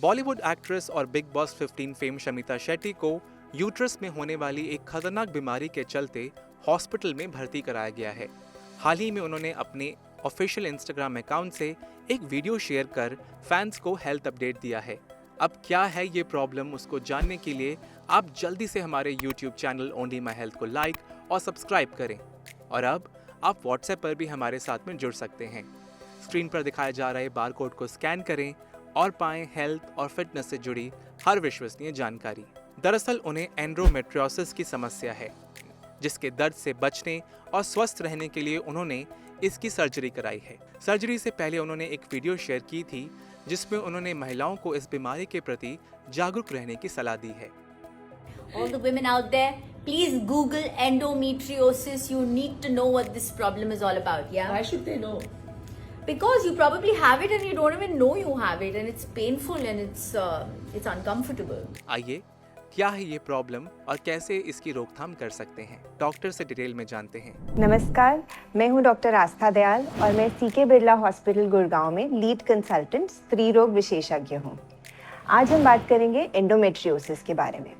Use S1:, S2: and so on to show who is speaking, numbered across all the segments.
S1: Bollywood actress और big boss 15 fame Shamita Shetty को uterus में होने वाली एक खतरनाक बीमारी के चलते हॉस्पिटल में भर्ती कराया गया है। हाल ही में उन्होंने अपने ऑफिशियल इंस्टाग्राम अकाउंट से एक वीडियो शेयर कर फैंस को हेल्थ अपडेट दिया है। अब क्या है ये प्रॉब्लम, उसको जानने के लिए आप जल्दी से हमारे YouTube channel only my health को लाइक और सब्सक्राइब करें। और अब आप व्हाट्सएप पर भी हमारे साथ में जुड़ सकते हैं। स्क्रीन पर दिखाए जा रहे बारकोड को स्कैन करें और पाएं हेल्थ और फिटनेस से जुड़ी हर विश्वसनीय जानकारी। दरअसल उन्हें एंडोमेट्रियोसिस की समस्या है, जिसके दर्द से बचने और स्वस्थ रहने के लिए उन्होंने इसकी सर्जरी कराई है। सर्जरी से पहले उन्होंने एक वीडियो शेयर की थी जिसमें उन्होंने महिलाओं को इस बीमारी के प्रति जागरूक रहने की सलाह दी है।
S2: All the women out there, please Google endometriosis. You need to know what this problem is all about. Yeah.
S3: Why should they know?
S2: Because you probably have it and you don't even know you have it, and it's painful and it's uncomfortable.
S1: आइए, क्या है ये problem और कैसे इसकी रोकथाम कर सकते हैं, डॉक्टर से डिटेल में जानते हैं।
S4: नमस्कार, मैं हूं डॉक्टर आस्था दयाल और मैं सीके बिरला हॉस्पिटल गुड़गांव में लीड कंसल्टेंट स्त्री रोग विशेषज्ञ हूं। आज हम बात करेंगे एंडोमेट्रियोसिस के बारे में।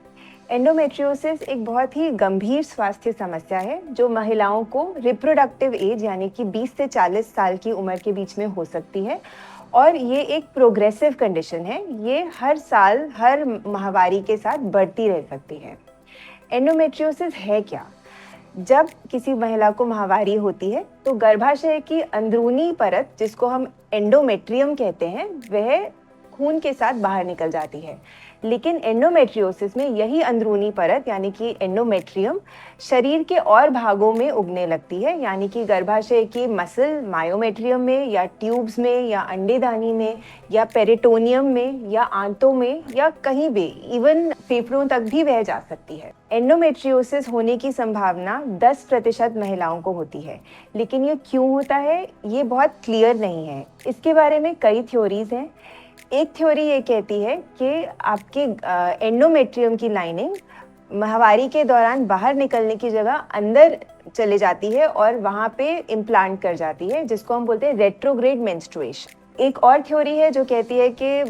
S4: एंडोमेट्रियोसिस एक बहुत ही गंभीर स्वास्थ्य समस्या है जो महिलाओं को रिप्रोडक्टिव एज यानी कि 20 से 40 साल की उम्र के बीच में हो सकती है और ये एक प्रोग्रेसिव कंडीशन है। ये हर साल हर माहवारी के साथ बढ़ती रह सकती है। एंडोमेट्रियोसिस है क्या? जब किसी महिला को माहवारी होती है तो गर्भाशय की अंदरूनी परत, जिसको हम एंडोमेट्रियम कहते हैं, वह खून के साथ बाहर निकल जाती है। लेकिन एंडोमेट्रियोसिस में यही अंदरूनी परत यानी कि एंडोमेट्रियम शरीर के और भागों में उगने लगती है, यानी कि गर्भाशय की मसल मायोमेट्रियम में या ट्यूब्स में या अंडेदानी में या पेरिटोनियम में या आंतों में या कहीं भी, इवन फेफड़ों तक भी वह जा सकती है। एंडोमेट्रियोसिस होने की संभावना 10% महिलाओं को होती है, लेकिन ये क्यों होता है ये बहुत क्लियर नहीं है। इसके बारे में कई थ्योरीज हैं। एक थ्योरी ये कहती है कि आपके एंडोमेट्रियम की लाइनिंग माहवारी के दौरान बाहर निकलने की जगह अंदर चले जाती है और वहाँ पे इम्प्लांट कर जाती है, जिसको हम बोलते हैं रेट्रोग्रेड मेंस्ट्रुएशन। एक और थ्योरी है जो कहती है कि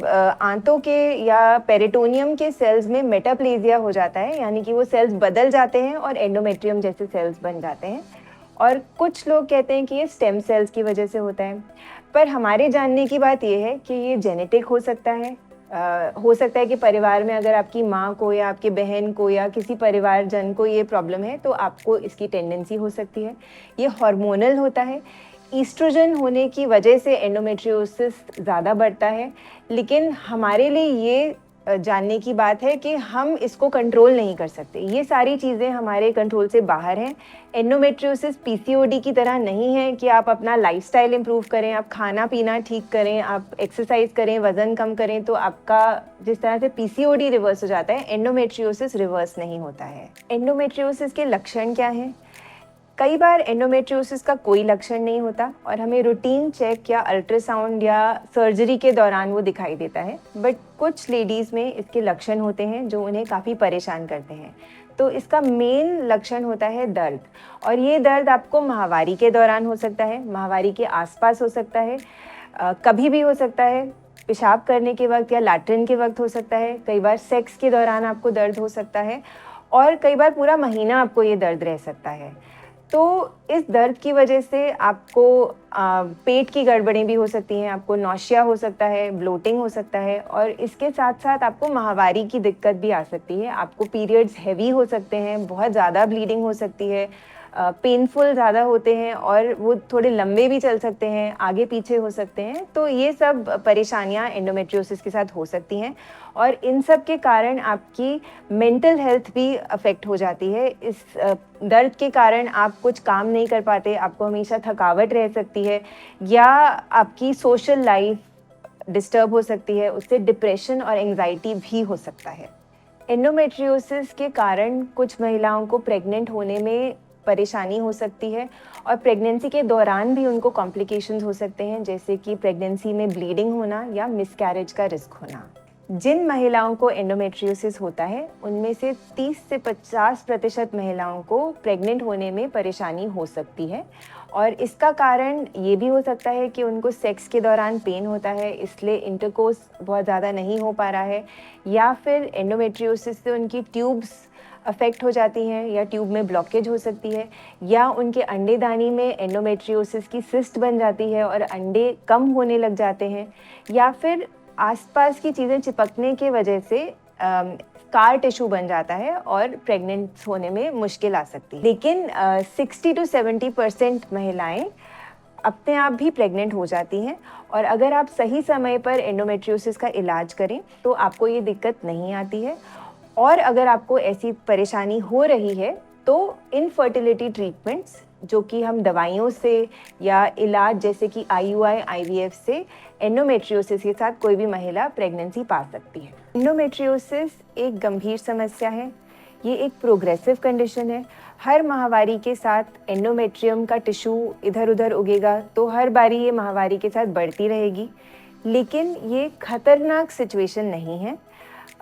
S4: आंतों के या पेरिटोनियम के सेल्स में मेटाप्लेजिया हो जाता है, यानी कि वो सेल्स बदल जाते हैं और एंडोमेट्रियम जैसे सेल्स बन जाते हैं। और कुछ लोग कहते हैं कि ये स्टेम सेल्स की वजह से होता है। पर हमारे जानने की बात यह है कि ये जेनेटिक हो सकता है। हो सकता है कि परिवार में अगर आपकी माँ को या आपकी बहन को या किसी परिवारजन को ये प्रॉब्लम है तो आपको इसकी टेंडेंसी हो सकती है। ये हार्मोनल होता है। ईस्ट्रोजन होने की वजह से एंडोमेट्रियोसिस ज़्यादा बढ़ता है, लेकिन हमारे लिए ये जानने की बात है कि हम इसको कंट्रोल नहीं कर सकते। ये सारी चीज़ें हमारे कंट्रोल से बाहर हैं। एंडोमेट्रियोसिस पीसीओडी की तरह नहीं है कि आप अपना लाइफस्टाइल इंप्रूव करें, आप खाना पीना ठीक करें, आप एक्सरसाइज करें, वज़न कम करें तो आपका जिस तरह से पीसीओडी रिवर्स हो जाता है, एंडोमेट्रियोसिस रिवर्स नहीं होता है। एंडोमेट्रियोसिस के लक्षण क्या हैं? कई बार एंडोमेट्रियोसिस का कोई लक्षण नहीं होता और हमें रूटीन चेक या अल्ट्रासाउंड या सर्जरी के दौरान वो दिखाई देता है। बट कुछ लेडीज़ में इसके लक्षण होते हैं जो उन्हें काफ़ी परेशान करते हैं। तो इसका मेन लक्षण होता है दर्द, और ये दर्द आपको माहवारी के दौरान हो सकता है, माहवारी के आसपास हो सकता है, कभी भी हो सकता है, पेशाब करने के वक्त या लैट्रिन के वक्त हो सकता है, कई बार सेक्स के दौरान आपको दर्द हो सकता है और कई बार पूरा महीना आपको ये दर्द रह सकता है। तो इस दर्द की वजह से आपको पेट की गड़बड़ी भी हो सकती हैं, आपको नौशिया हो सकता है, ब्लोटिंग हो सकता है और इसके साथ साथ आपको माहवारी की दिक्कत भी आ सकती है। आपको पीरियड्स हैवी हो सकते हैं, बहुत ज़्यादा ब्लीडिंग हो सकती है, पेनफुल ज़्यादा होते हैं और वो थोड़े लंबे भी चल सकते हैं, आगे पीछे हो सकते हैं। तो ये सब परेशानियां एंडोमेट्रियोसिस के साथ हो सकती हैं और इन सब के कारण आपकी मेंटल हेल्थ भी अफेक्ट हो जाती है। इस दर्द के कारण आप कुछ काम नहीं कर पाते, आपको हमेशा थकावट रह सकती है या आपकी सोशल लाइफ डिस्टर्ब हो सकती है, उससे डिप्रेशन और एंग्जाइटी भी हो सकता है। एंडोमेट्रियोसिस के कारण कुछ महिलाओं को प्रेग्नेंट होने में परेशानी हो सकती है और प्रेगनेंसी के दौरान भी उनको कॉम्प्लिकेशंस हो सकते हैं, जैसे कि प्रेगनेंसी में ब्लीडिंग होना या मिसकैरेज का रिस्क होना। जिन महिलाओं को एंडोमेट्रियोसिस होता है उनमें से 30 से 50% महिलाओं को प्रेग्नेंट होने में परेशानी हो सकती है और इसका कारण ये भी हो सकता है कि उनको सेक्स के दौरान पेन होता है, इसलिए इंटरकोर्स बहुत ज़्यादा नहीं हो पा रहा है, या फिर एंडोमेट्रियोसिस से उनकी ट्यूब्स अफेक्ट हो जाती हैं या ट्यूब में ब्लॉकेज हो सकती है, या उनके अंडेदानी में एंडोमेट्रियोसिस की सिस्ट बन जाती है और अंडे कम होने लग जाते हैं, या फिर आसपास की चीज़ें चिपकने की वजह से स्कार टिश्यू बन जाता है और प्रेग्नेंट होने में मुश्किल आ सकती है। लेकिन 60 to 70% महिलाएं अपने आप भी प्रेग्नेंट हो जाती हैं, और अगर आप सही समय पर एंडोमेट्रियोसिस का इलाज करें तो आपको ये दिक्कत नहीं आती है। और अगर आपको ऐसी परेशानी हो रही है तो इनफर्टिलिटी ट्रीटमेंट्स, जो कि हम दवाइयों से या इलाज जैसे कि IUI, IVF से एंडोमेट्रियोसिस के साथ कोई भी महिला प्रेगनेंसी पा सकती है। एंडोमेट्रियोसिस एक गंभीर समस्या है, ये एक प्रोग्रेसिव कंडीशन है। हर माहवारी के साथ एंडोमेट्रियम का टिश्यू इधर उधर उगेगा, तो हर बारी ये माहवारी के साथ बढ़ती रहेगी, लेकिन ये खतरनाक सिचुएशन नहीं है।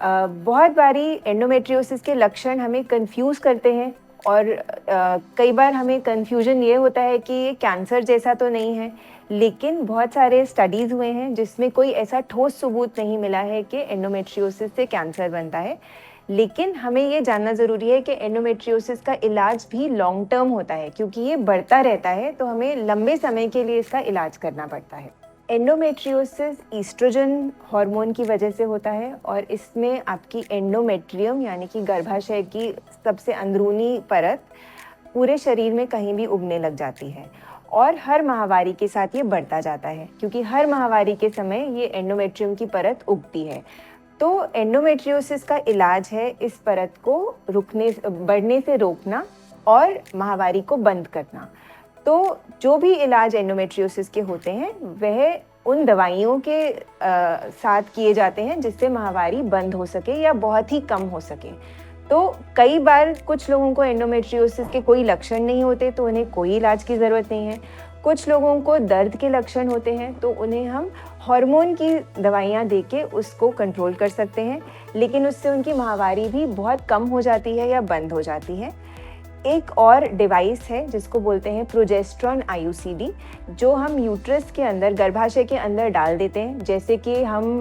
S4: बहुत बारी एंडोमेट्रियोसिस के लक्षण हमें कंफ्यूज करते हैं, और कई बार हमें कंफ्यूजन ये होता है कि ये कैंसर जैसा तो नहीं है, लेकिन बहुत सारे स्टडीज़ हुए हैं जिसमें कोई ऐसा ठोस सबूत नहीं मिला है कि एंडोमेट्रियोसिस से कैंसर बनता है। लेकिन हमें ये जानना ज़रूरी है कि एंडोमेट्रियोसिस का इलाज भी लॉन्ग टर्म होता है, क्योंकि ये बढ़ता रहता है, तो हमें लंबे समय के लिए इसका इलाज करना पड़ता है। एंडोमेट्रियोसिस ईस्ट्रोजन हार्मोन की वजह से होता है, और इसमें आपकी एंडोमेट्रियम यानी कि गर्भाशय की सबसे अंदरूनी परत पूरे शरीर में कहीं भी उगने लग जाती है, और हर माहवारी के साथ ये बढ़ता जाता है, क्योंकि हर माहवारी के समय ये एंडोमेट्रियम की परत उगती है। तो एंडोमेट्रियोसिस का इलाज है इस परत को बढ़ने से रोकना और माहवारी को बंद करना। तो जो भी इलाज एंडोमेट्रियोसिस के होते हैं वह उन दवाइयों के साथ किए जाते हैं जिससे माहवारी बंद हो सके या बहुत ही कम हो सके। तो कई बार कुछ लोगों को एंडोमेट्रियोसिस के कोई लक्षण नहीं होते, तो उन्हें कोई इलाज की ज़रूरत नहीं है। कुछ लोगों को दर्द के लक्षण होते हैं, तो उन्हें हम हार्मोन की दवाइयाँ देके उसको कंट्रोल कर सकते हैं, लेकिन उससे उनकी माहवारी भी बहुत कम हो जाती है या बंद हो जाती है। एक और डिवाइस है जिसको बोलते हैं प्रोजेस्ट्रॉन IUCD, जो हम यूट्रस के अंदर, गर्भाशय के अंदर डाल देते हैं। जैसे कि हम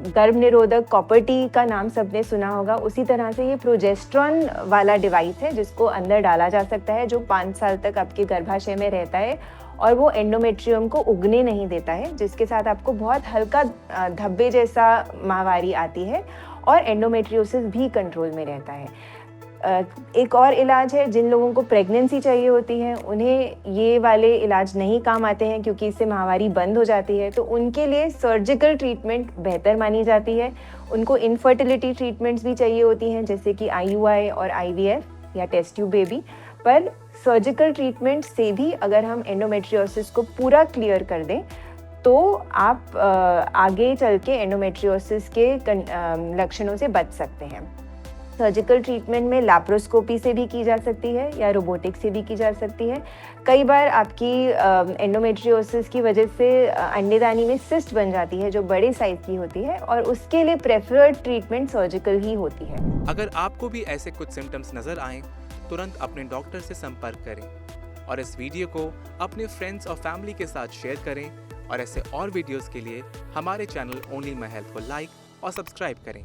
S4: गर्भ निरोधक कॉपर टी का नाम सबने सुना होगा, उसी तरह से ये प्रोजेस्ट्रॉन वाला डिवाइस है जिसको अंदर डाला जा सकता है, जो 5 साल तक आपके गर्भाशय में रहता है, और वो एंडोमेट्रियम को उगने नहीं देता है, जिसके साथ आपको बहुत हल्का धब्बे जैसा माहवारी आती है, और एंडोमेट्रियोसिस भी कंट्रोल में रहता है। एक और इलाज है, जिन लोगों को प्रेगनेंसी चाहिए होती है उन्हें ये वाले इलाज नहीं काम आते हैं, क्योंकि इससे माहवारी बंद हो जाती है, तो उनके लिए सर्जिकल ट्रीटमेंट बेहतर मानी जाती है। उनको इनफर्टिलिटी ट्रीटमेंट्स भी चाहिए होती हैं, जैसे कि IUI और IVF या टेस्ट ट्यूब बेबी। पर सर्जिकल ट्रीटमेंट से भी अगर हम एंडोमेट्रियोसिस को पूरा क्लियर कर दें तो आप आगे चल के एंडोमेट्रियोसिस के लक्षणों से बच सकते हैं। सर्जिकल ट्रीटमेंट में लैप्रोस्कोपी से भी की जा सकती है या रोबोटिक से भी की जा सकती है। कई बार आपकी एंडोमेट्रियोसिस की वजह से अंडेदानी में सिस्ट बन जाती है, जो बड़े साइज की होती है, और उसके लिए प्रेफर्ड ट्रीटमेंट सर्जिकल ही होती है।
S1: अगर आपको भी ऐसे कुछ सिम्टम्स नजर आएं, तुरंत अपने डॉक्टर से संपर्क करें, और इस वीडियो को अपने फ्रेंड्स और फैमिली के साथ शेयर करें, और ऐसे और वीडियोस के लिए हमारे चैनल ओनली माय हेल्थ को लाइक और सब्सक्राइब करें।